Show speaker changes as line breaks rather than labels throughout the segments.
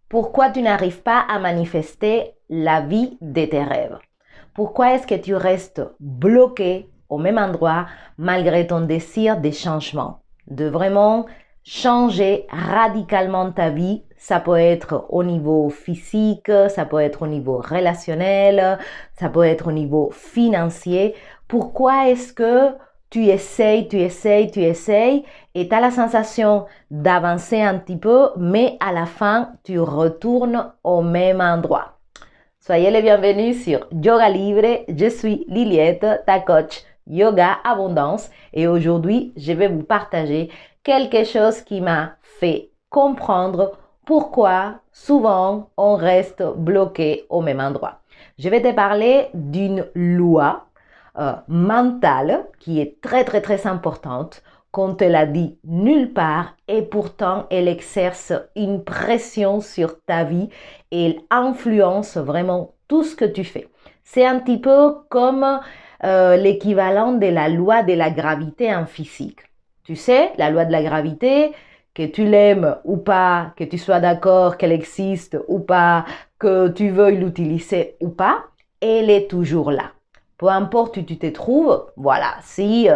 Pourquoi tu n'arrives pas à manifester la vie de tes rêves? Pourquoi est-ce que tu restes bloqué au même endroit malgré ton désir de changement, de vraiment changer radicalement ta vie? Ça peut être au niveau physique, ça peut être au niveau relationnel, ça peut être au niveau financier. Pourquoi est-ce que tu essayes et tu as la sensation d'avancer un petit peu, mais à la fin, tu retournes au même endroit? Soyez les bienvenus sur Yoga Libre. Je suis Liliette, ta coach Yoga Abondance, et aujourd'hui, je vais vous partager quelque chose qui m'a fait comprendre pourquoi souvent on reste bloqué au même endroit. Je vais te parler d'une loi mentale qui est très très très importante, qu'on te l'a dit nulle part, et pourtant elle exerce une pression sur ta vie et elle influence vraiment tout ce que tu fais. C'est un petit peu comme l'équivalent de la loi de la gravité en physique. Tu sais, la loi de la gravité, que tu l'aimes ou pas, que tu sois d'accord qu'elle existe ou pas, que tu veuilles l'utiliser ou pas, elle est toujours là. Peu importe où tu te trouves, voilà, si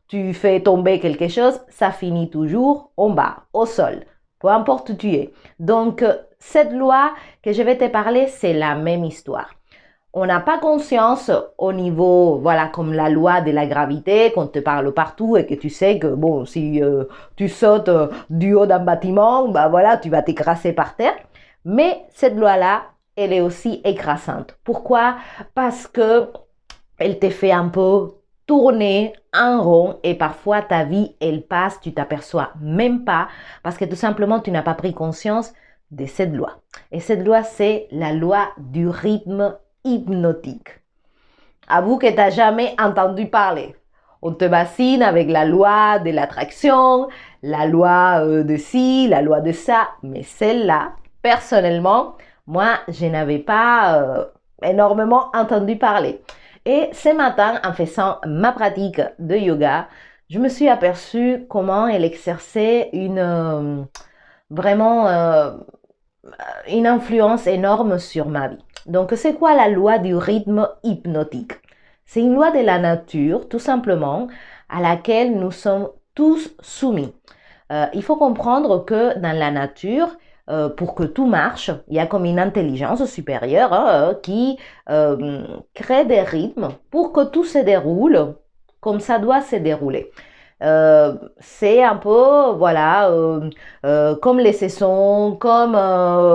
tu fais tomber quelque chose, ça finit toujours en bas, au sol, peu importe où tu es. Donc, cette loi que je vais te parler, c'est la même histoire. On n'a pas conscience au niveau, voilà, comme la loi de la gravité, qu'on te parle partout et que tu sais que, bon, si tu sautes du haut d'un bâtiment, bah voilà, tu vas t'écraser par terre. Mais cette loi-là, elle est aussi écrasante. Pourquoi? Parce que elle te fait un peu tourner en rond et parfois ta vie, elle passe, tu t'aperçois même pas parce que tout simplement, tu n'as pas pris conscience de cette loi. Et cette loi, c'est la loi du rythme hypnotique. Avoue que tu n'as jamais entendu parler. On te bassine avec la loi de l'attraction, la loi de ci, la loi de ça, mais celle-là, personnellement, moi, je n'avais pas énormément entendu parler. Et ce matin, en faisant ma pratique de yoga, je me suis aperçue comment elle exerçait vraiment une influence énorme sur ma vie. Donc, c'est quoi la loi du rythme hypnotique? C'est une loi de la nature, tout simplement, à laquelle nous sommes tous soumis. Il faut comprendre que dans la nature, pour que tout marche, il y a comme une intelligence supérieure qui crée des rythmes pour que tout se déroule comme ça doit se dérouler. C'est un peu, voilà, comme les saisons, comme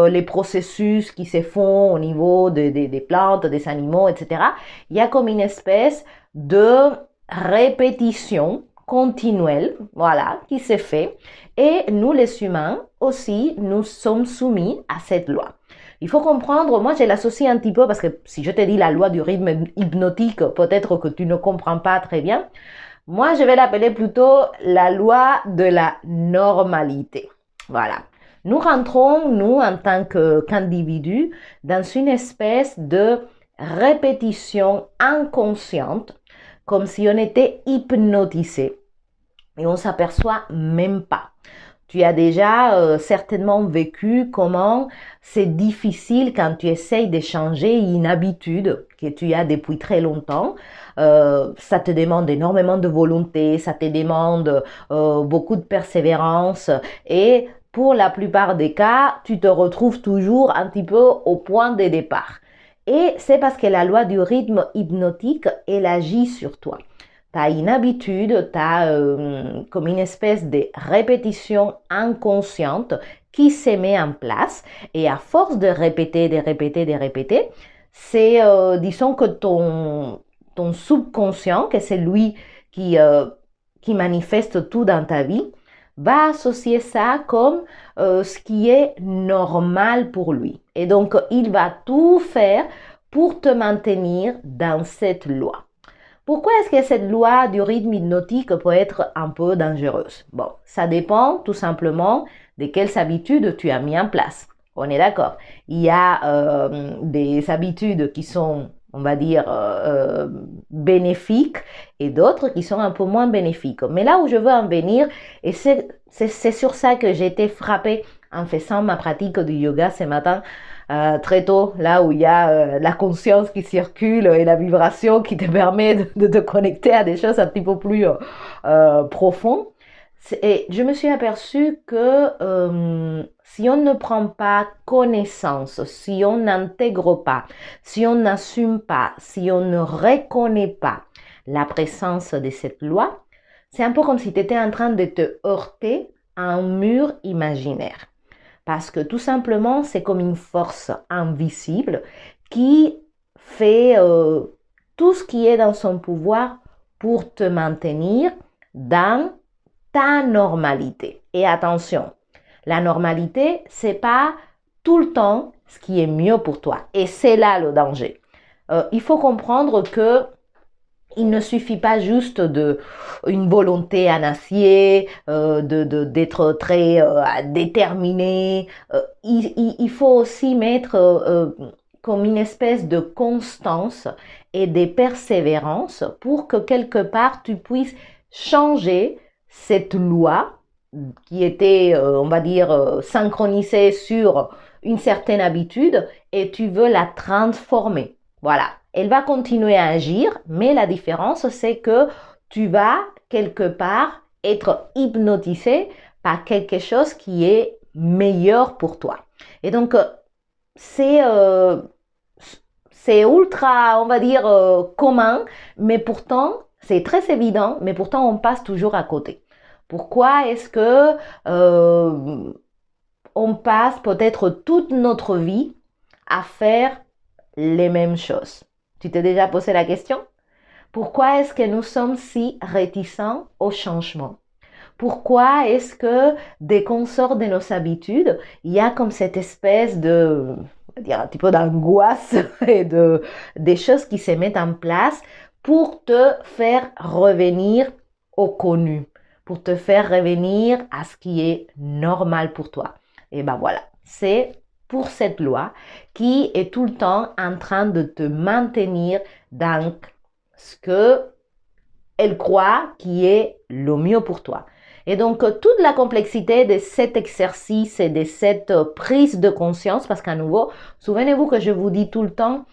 les processus qui se font au niveau des plantes, des animaux, etc. Il y a comme une espèce de répétition continuelle, voilà, qui se fait. Et nous, les humains, aussi, nous sommes soumis à cette loi. Il faut comprendre, moi je l'associe un petit peu parce que si je te dis la loi du rythme hypnotique, peut-être que tu ne comprends pas très bien. Moi, je vais l'appeler plutôt la loi de la normalité. Voilà. Nous rentrons, nous, en tant qu'individus, dans une espèce de répétition inconsciente, comme si on était hypnotisé. Et on ne s'aperçoit même pas. Tu as déjà certainement vécu comment c'est difficile quand tu essayes de changer une habitude que tu as depuis très longtemps. Ça te demande énormément de volonté, ça te demande beaucoup de persévérance et pour la plupart des cas, tu te retrouves toujours un petit peu au point de départ. Et c'est parce que la loi du rythme hypnotique, elle agit sur toi. Tu as une habitude, tu as comme une espèce de répétition inconsciente qui se met en place et à force de répéter, c'est, disons que ton subconscient, que c'est lui qui manifeste tout dans ta vie, va associer ça comme ce qui est normal pour lui. Et donc, il va tout faire pour te maintenir dans cette loi. Pourquoi est-ce que cette loi du rythme hypnotique peut être un peu dangereuse? Bon, ça dépend tout simplement de quelles habitudes tu as mis en place. On est d'accord. Il y a des habitudes qui sont, on va dire, bénéfiques et d'autres qui sont un peu moins bénéfiques. Mais là où je veux en venir, et c'est sur ça que j'ai été frappée en faisant ma pratique du yoga ce matin très tôt, là où il y a la conscience qui circule et la vibration qui te permet de te connecter à des choses un petit peu plus profondes. Et je me suis aperçue que si on ne prend pas connaissance, si on n'intègre pas, si on n'assume pas, si on ne reconnaît pas la présence de cette loi, c'est un peu comme si tu étais en train de te heurter à un mur imaginaire. Parce que tout simplement, c'est comme une force invisible qui fait tout ce qui est dans son pouvoir pour te maintenir dans ta normalité. Et attention, la normalité, c'est pas tout le temps ce qui est mieux pour toi. Et c'est là le danger. Il faut comprendre que il ne suffit pas juste une volonté en acier, d'être très déterminé. Il faut aussi mettre comme une espèce de constance et de persévérance pour que quelque part tu puisses changer cette loi qui était, on va dire, synchronisée sur une certaine habitude et tu veux la transformer. Voilà. Elle va continuer à agir, mais la différence, c'est que tu vas quelque part être hypnotisé par quelque chose qui est meilleur pour toi. Et donc, c'est ultra, on va dire, commun, mais pourtant, c'est très évident, mais pourtant, on passe toujours à côté. Pourquoi est-ce que on passe peut-être toute notre vie à faire les mêmes choses? Tu t'es déjà posé la question? Pourquoi est-ce que nous sommes si réticents au changement? Pourquoi est-ce que dès qu'on sort de nos habitudes, il y a comme cette espèce de, on va dire un petit peu d'angoisse et des choses qui se mettent en place pour te faire revenir au connu, pour te faire revenir à ce qui est normal pour toi? Et ben voilà, c'est pour cette loi qui est tout le temps en train de te maintenir dans ce que elle croit qui est le mieux pour toi. Et donc, toute la complexité de cet exercice et de cette prise de conscience, parce qu'à nouveau, souvenez-vous que je vous dis tout le temps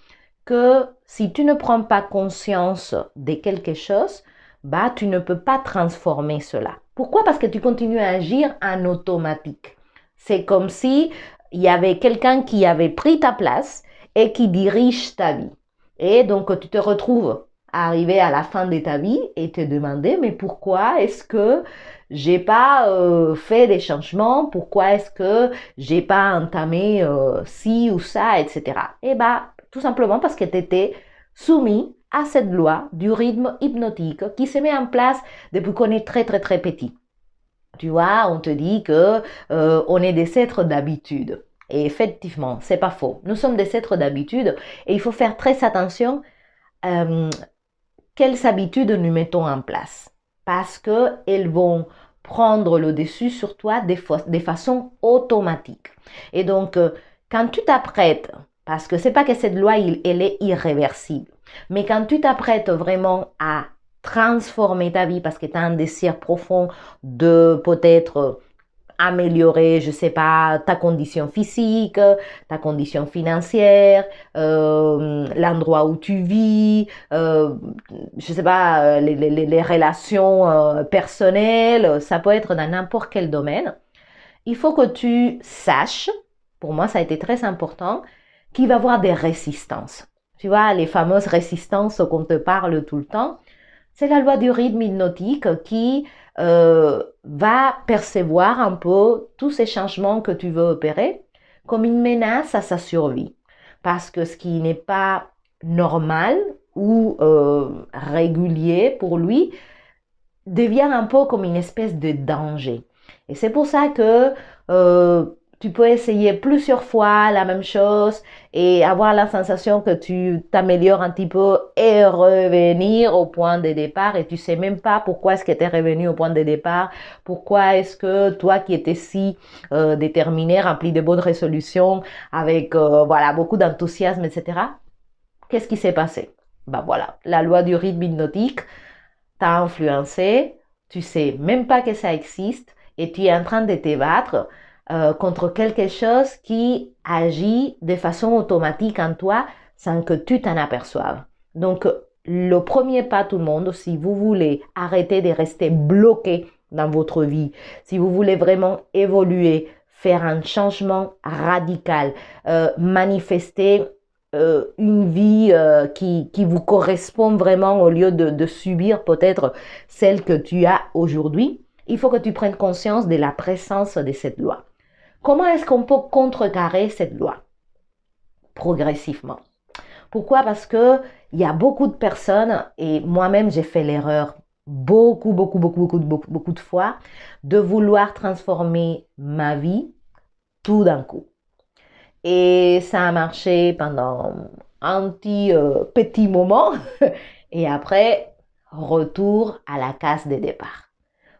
que si tu ne prends pas conscience de quelque chose, bah, tu ne peux pas transformer cela. Pourquoi? Parce que tu continues à agir en automatique. C'est comme si il y avait quelqu'un qui avait pris ta place et qui dirige ta vie. Et donc, tu te retrouves arrivé à la fin de ta vie et te demander, mais pourquoi est-ce que j'ai pas fait des changements? Pourquoi est-ce que j'ai pas entamé ci ou ça, etc. Et bah, tout simplement parce que tu étais soumis à cette loi du rythme hypnotique qui se met en place depuis qu'on est très, très, très petit. Tu vois, on te dit que on est des êtres d'habitude. Et effectivement, c'est pas faux. Nous sommes des êtres d'habitude et il faut faire très attention quelles habitudes nous mettons en place. Parce qu'elles vont prendre le dessus sur toi de façon automatique. Et donc, quand tu t'apprêtes, parce que c'est pas que cette loi, elle est irréversible, mais quand tu t'apprêtes vraiment à transformer ta vie parce que tu as un désir profond de peut-être améliorer, je sais pas, ta condition physique, ta condition financière, l'endroit où tu vis, je sais pas, les relations personnelles, ça peut être dans n'importe quel domaine. Il faut que tu saches, pour moi ça a été très important, qu'il va y avoir des résistances. Tu vois, les fameuses résistances qu'on te parle tout le temps, c'est la loi du rythme hypnotique qui va percevoir un peu tous ces changements que tu veux opérer comme une menace à sa survie. Parce que ce qui n'est pas normal ou régulier pour lui devient un peu comme une espèce de danger. Et c'est pour ça que tu peux essayer plusieurs fois la même chose et avoir la sensation que tu t'améliores un petit peu et revenir au point de départ et tu sais même pas pourquoi est-ce que tu es revenu au point de départ, pourquoi est-ce que toi qui étais si déterminé, rempli de bonnes résolutions, avec voilà, beaucoup d'enthousiasme, etc. Qu'est-ce qui s'est passé? Ben voilà, la loi du rythme hypnotique t'a influencé, tu sais même pas que ça existe et tu es en train de te battre contre quelque chose qui agit de façon automatique en toi sans que tu t'en aperçoives. Donc, le premier pas, tout le monde, si vous voulez arrêter de rester bloqué dans votre vie, si vous voulez vraiment évoluer, faire un changement radical, manifester une vie qui vous correspond vraiment au lieu de subir peut-être celle que tu as aujourd'hui, il faut que tu prennes conscience de la présence de cette loi. Comment est-ce qu'on peut contrecarrer cette loi? Progressivement. Pourquoi? Parce que il y a beaucoup de personnes, et moi-même j'ai fait l'erreur beaucoup de fois, de vouloir transformer ma vie tout d'un coup. Et ça a marché pendant un petit moment. Et après, retour à la case de départ.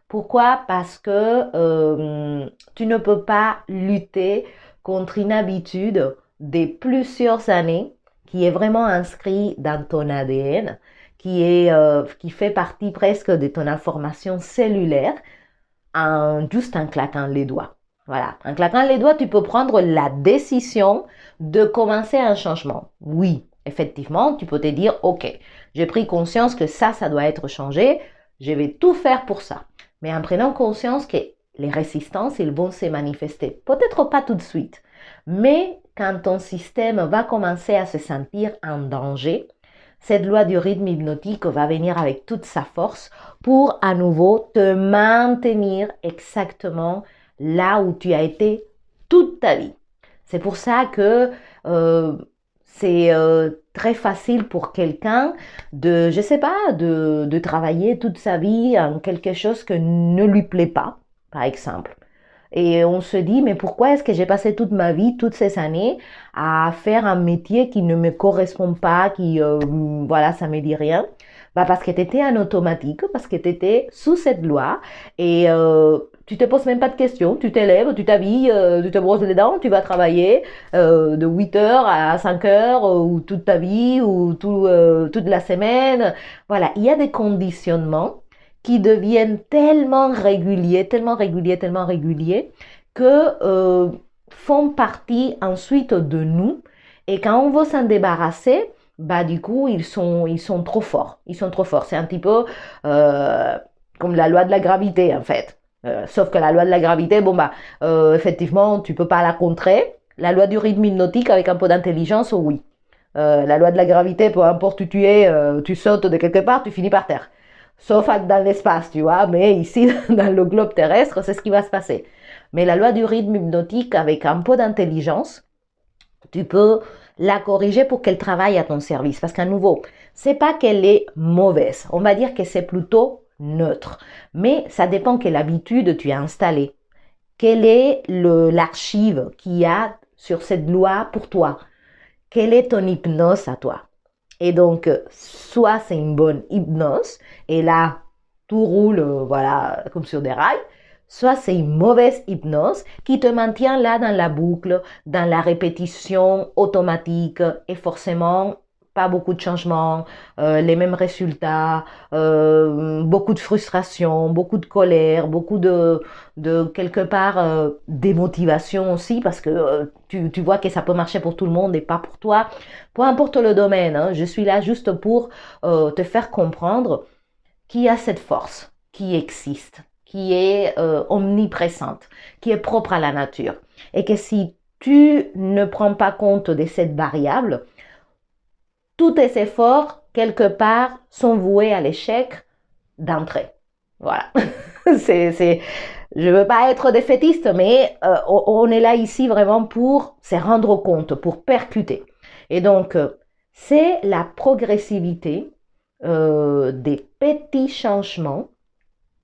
Pourquoi? Parce que tu ne peux pas lutter contre une habitude de plusieurs années qui est vraiment inscrite dans ton ADN, qui fait partie presque de ton information cellulaire, juste en claquant les doigts. Voilà, en claquant les doigts, tu peux prendre la décision de commencer un changement. Oui, effectivement, tu peux te dire, ok, j'ai pris conscience que ça doit être changé, je vais tout faire pour ça. Mais en prenant conscience que les résistances, ils vont se manifester. Peut-être pas tout de suite, mais quand ton système va commencer à se sentir en danger, cette loi du rythme hypnotique va venir avec toute sa force pour à nouveau te maintenir exactement là où tu as été toute ta vie. C'est pour ça que c'est très facile pour quelqu'un je sais pas, de travailler toute sa vie en quelque chose que ne lui plaît pas, par exemple. Et on se dit, mais pourquoi est-ce que j'ai passé toute ma vie, toutes ces années, à faire un métier qui ne me correspond pas, voilà, ça me dit rien? Bah parce que tu étais en automatique, parce que tu étais sous cette loi et tu te poses même pas de questions, tu t'élèves, tu t'habilles, tu te brosses les dents, tu vas travailler de 8 heures à 5 heures ou toute ta vie ou toute la semaine. Voilà, il y a des conditionnements qui deviennent tellement réguliers que font partie ensuite de nous. Et quand on veut s'en débarrasser, bah du coup, ils sont trop forts. Ils sont trop forts. C'est un petit peu comme la loi de la gravité, en fait. Sauf que la loi de la gravité, bon bah, effectivement, tu peux pas la contrer. La loi du rythme hypnotique, avec un peu d'intelligence, oui. La loi de la gravité, peu importe où tu es, tu sautes de quelque part, tu finis par terre. Sauf dans l'espace, tu vois, mais ici, dans le globe terrestre, c'est ce qui va se passer. Mais la loi du rythme hypnotique, avec un peu d'intelligence, tu peux la corriger pour qu'elle travaille à ton service. Parce qu'à nouveau, c'est pas qu'elle est mauvaise. On va dire que c'est plutôt neutre. Mais ça dépend quelle habitude tu as installée. Quelle est l'archive qu'il y a sur cette loi pour toi? Quelle est ton hypnose à toi? Et donc, soit c'est une bonne hypnose, et là, tout roule, voilà, comme sur des rails, soit c'est une mauvaise hypnose qui te maintient là dans la boucle, dans la répétition automatique, et forcément, pas beaucoup de changements, les mêmes résultats, beaucoup de frustration, beaucoup de colère, beaucoup de quelque part démotivation aussi, parce que tu vois que ça peut marcher pour tout le monde et pas pour toi. Peu importe le domaine, hein, je suis là juste pour te faire comprendre qu'il y a cette force qui existe, qui est omniprésente, qui est propre à la nature. Et que si tu ne prends pas compte de cette variable, tous tes efforts, quelque part, sont voués à l'échec d'entrée. Voilà. Je ne veux pas être défaitiste, mais on est là ici vraiment pour se rendre compte, pour percuter. Et donc, c'est la progressivité des petits changements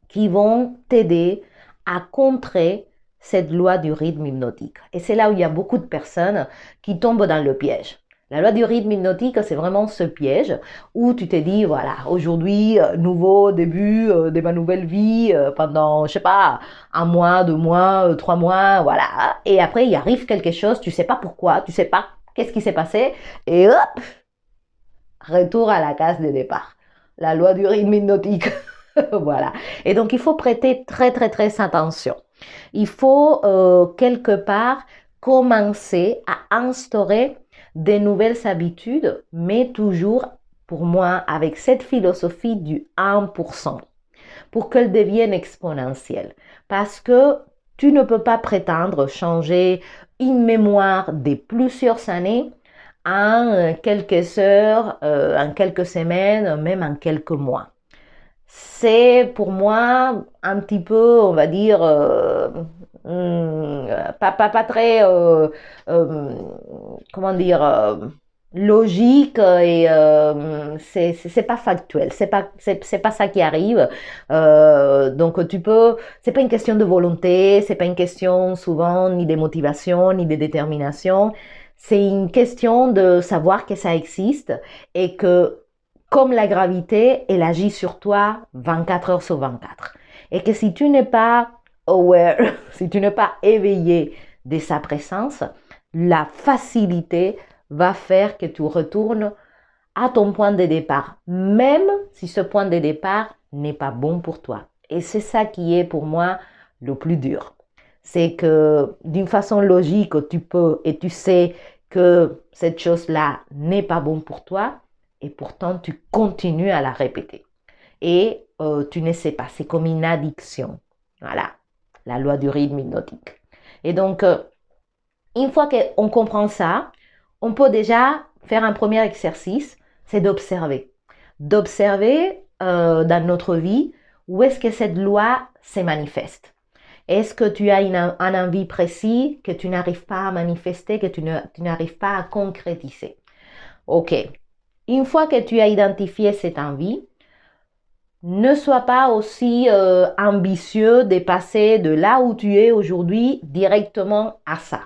qui vont t'aider à contrer cette loi du rythme hypnotique. Et c'est là où il y a beaucoup de personnes qui tombent dans le piège. La loi du rythme hypnotique, c'est vraiment ce piège où tu te dis, voilà, aujourd'hui, nouveau début de ma nouvelle vie pendant, je sais pas, un mois, 2 mois, 3 mois, voilà. Et après, il arrive quelque chose, tu sais pas pourquoi, tu sais pas qu'est-ce qui s'est passé, et hop, retour à la case de départ. La loi du rythme hypnotique. Voilà. Et donc, il faut prêter très attention. Il faut quelque part commencer à instaurer des nouvelles habitudes, mais toujours pour moi avec cette philosophie du 1% pour qu'elle devienne exponentielle. Parce que tu ne peux pas prétendre changer une mémoire de plusieurs années en quelques heures, en quelques semaines, même en quelques mois. C'est pour moi un petit peu, on va dire, pas très, comment dire, logique et c'est pas factuel, c'est pas ça qui arrive. Donc tu peux, c'est pas une question de volonté, c'est pas une question souvent ni de motivation ni de détermination. C'est une question de savoir que ça existe et que comme la gravité, elle agit sur toi 24 heures sur 24. Et que si tu n'es pas aware, si tu n'es pas éveillé de sa présence, la facilité va faire que tu retournes à ton point de départ, même si ce point de départ n'est pas bon pour toi. Et c'est ça qui est pour moi le plus dur. C'est que d'une façon logique, tu peux et tu sais que cette chose-là n'est pas bon pour toi, et pourtant tu continues à la répéter. Et tu ne sais pas, c'est comme une addiction. Voilà, la loi du rythme hypnotique. Et donc, une fois qu'on comprend ça, on peut déjà faire un premier exercice, c'est d'observer. D'observer dans notre vie où est-ce que cette loi se manifeste. Est-ce que tu as un envie précis que tu n'arrives pas à manifester, que tu n'arrives pas à concrétiser? Ok. Une fois que tu as identifié cette envie, ne sois pas aussi ambitieux de passer de là où tu es aujourd'hui directement à ça.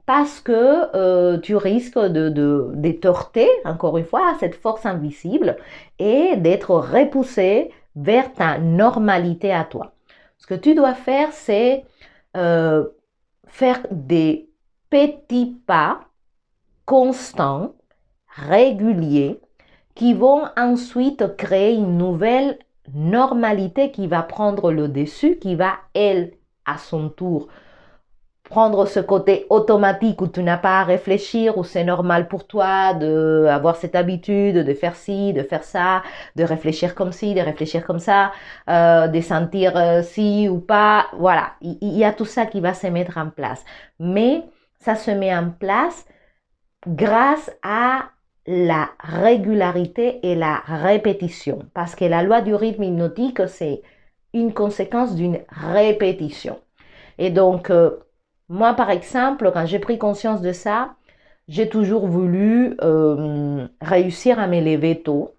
Parce que tu risques de heurter, encore une fois, à cette force invisible et d'être repoussé vers ta normalité à toi. Ce que tu dois faire, c'est faire des petits pas constants, réguliers, qui vont ensuite créer une nouvelle normalité qui va prendre le dessus, qui va, elle, à son tour, prendre ce côté automatique où tu n'as pas à réfléchir, où c'est normal pour toi d'avoir cette habitude de faire ci, de faire ça, de réfléchir comme ci, de réfléchir comme ça, de sentir ci ou pas. Voilà, il y a tout ça qui va se mettre en place. Mais ça se met en place grâce à la régularité et la répétition. Parce que la loi du rythme hypnotique, c'est une conséquence d'une répétition. Et donc, moi, par exemple, quand j'ai pris conscience de ça, j'ai toujours voulu réussir à m'élever tôt.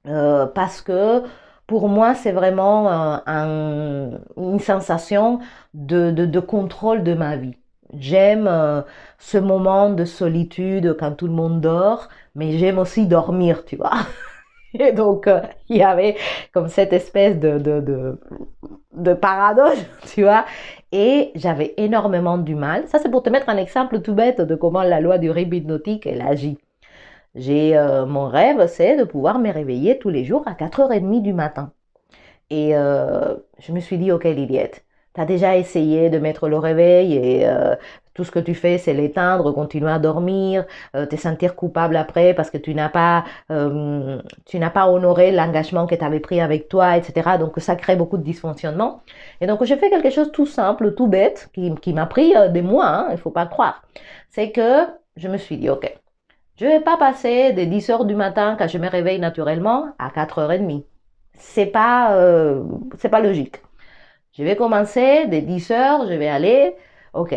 Parce que pour moi, c'est vraiment une sensation de contrôle de ma vie. J'aime ce moment de solitude quand tout le monde dort, mais j'aime aussi dormir, tu vois. Et donc, il y avait comme cette espèce de paradoxe, tu vois. Et j'avais énormément du mal. Ça, c'est pour te mettre un exemple tout bête de comment la loi du rythme hypnotique, elle agit. Mon rêve, c'est de pouvoir me réveiller tous les jours à 4h30 du matin. Et je me suis dit, ok Liliette, tu as déjà essayé de mettre le réveil et tout ce que tu fais, c'est l'éteindre, continuer à dormir, te sentir coupable après parce que tu n'as pas honoré l'engagement que tu avais pris avec toi, etc. Donc ça crée beaucoup de dysfonctionnement. Et donc j'ai fait quelque chose tout simple, tout bête, qui m'a pris des mois, hein, il ne faut pas le croire. C'est que je me suis dit, ok, je ne vais pas passer des 10h du matin quand je me réveille naturellement à 4h30. C'est pas logique. Je vais commencer dès 10h, je vais aller, ok,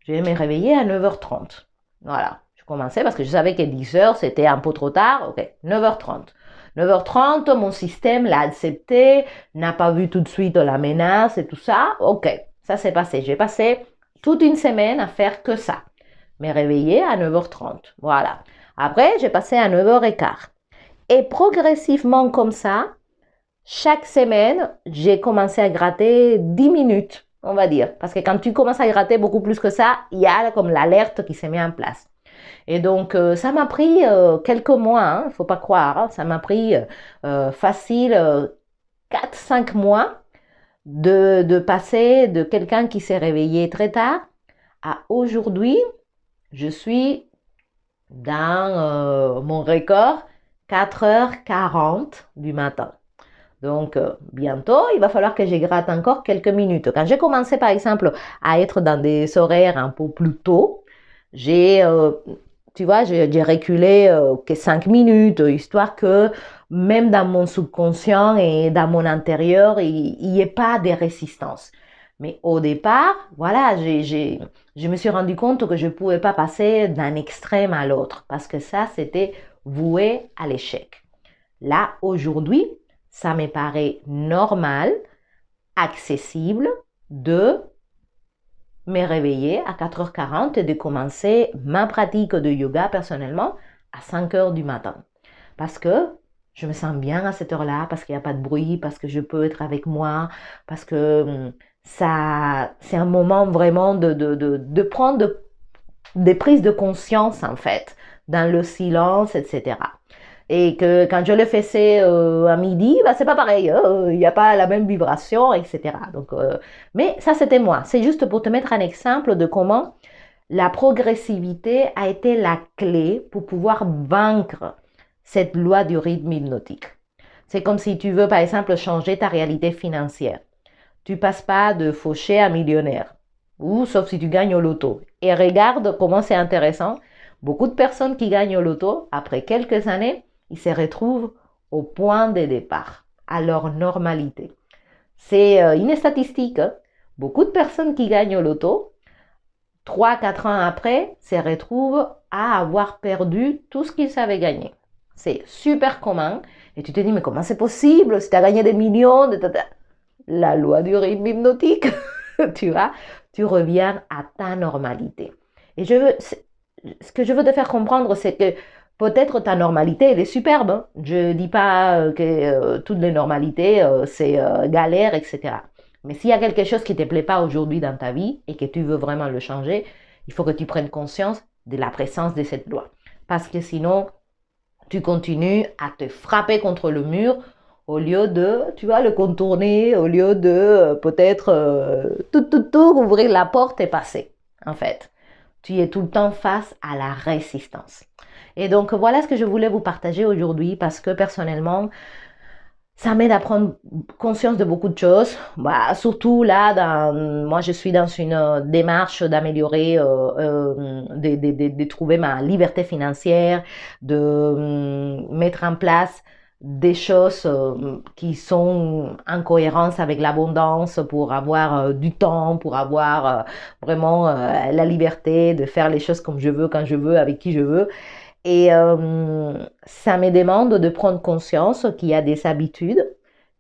je vais me réveiller à 9h30. Voilà, je commençais parce que je savais que 10h c'était un peu trop tard, ok, 9h30. 9h30, mon système l'a accepté, n'a pas vu tout de suite la menace et tout ça, ok, ça s'est passé. J'ai passé toute une semaine à faire que ça, me réveiller à 9h30, voilà. Après, j'ai passé à 9h15. Et progressivement comme ça, chaque semaine, j'ai commencé à gratter 10 minutes, on va dire. Parce que quand tu commences à gratter beaucoup plus que ça, il y a comme l'alerte qui se met en place. Et donc, ça m'a pris quelques mois, il ne faut pas croire, hein, ça m'a pris facile 4-5 mois de passer de quelqu'un qui s'est réveillé très tard à aujourd'hui, je suis dans mon record 4h40 du matin. Donc, bientôt, il va falloir que je gratte encore quelques minutes. Quand j'ai commencé, par exemple, à être dans des horaires un peu plus tôt, j'ai reculé que 5 minutes, histoire que même dans mon subconscient et dans mon intérieur, il n'y ait pas de résistance. Mais au départ, voilà, je me suis rendu compte que je ne pouvais pas passer d'un extrême à l'autre parce que ça, c'était voué à l'échec. Là, aujourd'hui, ça me paraît normal, accessible de me réveiller à 4h40 et de commencer ma pratique de yoga personnellement à 5h du matin. Parce que je me sens bien à cette heure-là, parce qu'il n'y a pas de bruit, parce que je peux être avec moi, parce que ça, c'est un moment vraiment de prendre des prises de conscience en fait, dans le silence, etc. Et que quand je le faisais à midi, bah, c'est pas pareil, il n'y a pas la même vibration, etc. Donc, mais ça, c'était moi. C'est juste pour te mettre un exemple de comment la progressivité a été la clé pour pouvoir vaincre cette loi du rythme hypnotique. C'est comme si tu veux, par exemple, changer ta réalité financière. Tu passes pas de fauché à millionnaire, ou sauf si tu gagnes au loto. Et regarde comment c'est intéressant. Beaucoup de personnes qui gagnent au loto, après quelques années, ils se retrouvent au point de départ, à leur normalité. C'est une statistique. Hein. Beaucoup de personnes qui gagnent au loto, 3-4 ans après, se retrouvent à avoir perdu tout ce qu'ils savaient gagner. C'est super commun. Et tu te dis, mais comment c'est possible si tu as gagné des millions La loi du rythme hypnotique, tu vois, tu reviens à ta normalité. Et ce que je veux te faire comprendre, c'est que peut-être ta normalité, elle est superbe. Hein. Je ne dis pas que toutes les normalités, c'est galère, etc. Mais s'il y a quelque chose qui ne te plaît pas aujourd'hui dans ta vie et que tu veux vraiment le changer, il faut que tu prennes conscience de la présence de cette loi. Parce que sinon, tu continues à te frapper contre le mur au lieu de, tu vois, le contourner, au lieu de peut-être tout, ouvrir la porte et passer, en fait. Tu es tout le temps face à la résistance. Et donc, voilà ce que je voulais vous partager aujourd'hui parce que personnellement, ça m'aide à prendre conscience de beaucoup de choses. Bah, surtout là, moi, je suis dans une démarche d'améliorer, de trouver ma liberté financière, de mettre en place des choses qui sont en cohérence avec l'abondance pour avoir du temps, pour avoir vraiment la liberté de faire les choses comme je veux, quand je veux, avec qui je veux. Et ça me demande de prendre conscience qu'il y a des habitudes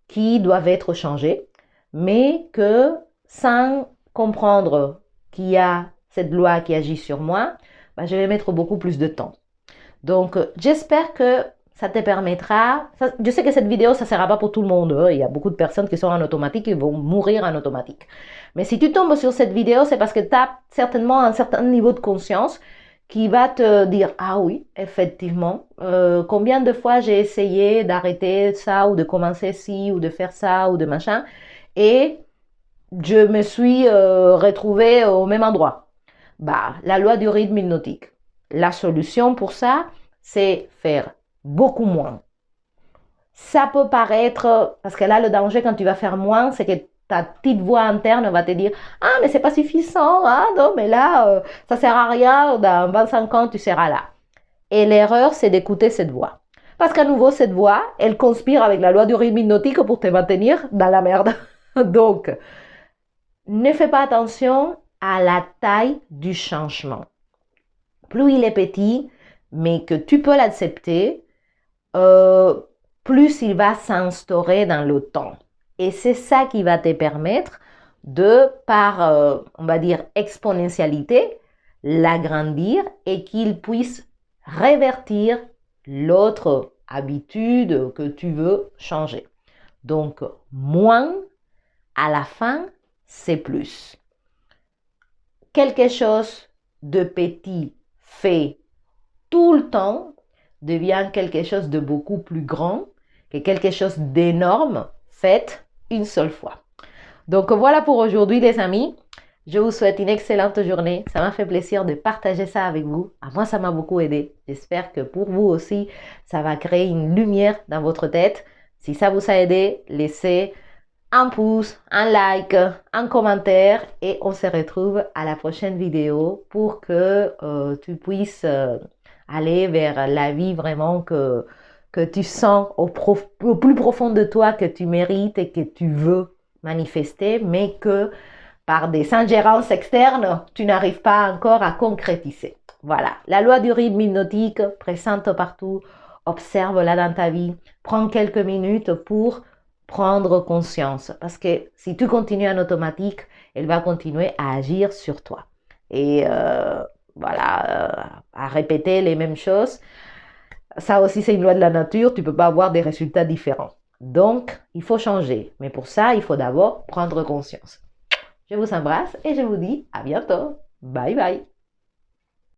qui doivent être changées, mais que sans comprendre qu'il y a cette loi qui agit sur moi, bah, je vais mettre beaucoup plus de temps. Donc, j'espère que ça te permettra. Je sais que cette vidéo, ça ne sera pas pour tout le monde. Hein. Il y a beaucoup de personnes qui sont en automatique et vont mourir en automatique. Mais si tu tombes sur cette vidéo, c'est parce que tu as certainement un certain niveau de conscience qui va te dire, ah oui, effectivement, combien de fois j'ai essayé d'arrêter ça ou de commencer ci ou de faire ça ou de machin et je me suis retrouvée au même endroit. Bah, la loi du rythme hypnotique. La solution pour ça, c'est faire beaucoup moins. Ça peut paraître, parce que là, le danger quand tu vas faire moins, c'est que ta petite voix interne va te dire « Ah, mais c'est pas suffisant, ah non, mais là, ça sert à rien, dans 25 ans, tu seras là. » Et l'erreur, c'est d'écouter cette voix. Parce qu'à nouveau, cette voix, elle conspire avec la loi du rythme hypnotique pour te maintenir dans la merde. Donc, ne fais pas attention à la taille du changement. Plus il est petit, mais que tu peux l'accepter, plus il va s'instaurer dans le temps. Et c'est ça qui va te permettre de, par, on va dire, exponentialité, l'agrandir et qu'il puisse révertir l'autre habitude que tu veux changer. Donc, moins, à la fin, c'est plus. Quelque chose de petit fait tout le temps devient quelque chose de beaucoup plus grand que quelque chose d'énorme fait une seule fois. Donc voilà pour aujourd'hui les amis. Je vous souhaite une excellente journée. Ça m'a fait plaisir de partager ça avec vous. À moi, ça m'a beaucoup aidé. J'espère que pour vous aussi, ça va créer une lumière dans votre tête. Si ça vous a aidé, laissez un pouce, un like, un commentaire et on se retrouve à la prochaine vidéo pour que tu puisses aller vers la vie vraiment que tu sens au plus profond de toi que tu mérites et que tu veux manifester, mais que par des ingérences externes, tu n'arrives pas encore à concrétiser. Voilà, la loi du rythme hypnotique, présente partout, observe-la dans ta vie, prends quelques minutes pour prendre conscience, parce que si tu continues en automatique, elle va continuer à agir sur toi. Et à répéter les mêmes choses, ça aussi c'est une loi de la nature, tu ne peux pas avoir des résultats différents. Donc, il faut changer, mais pour ça, il faut d'abord prendre conscience. Je vous embrasse et je vous dis à bientôt. Bye bye.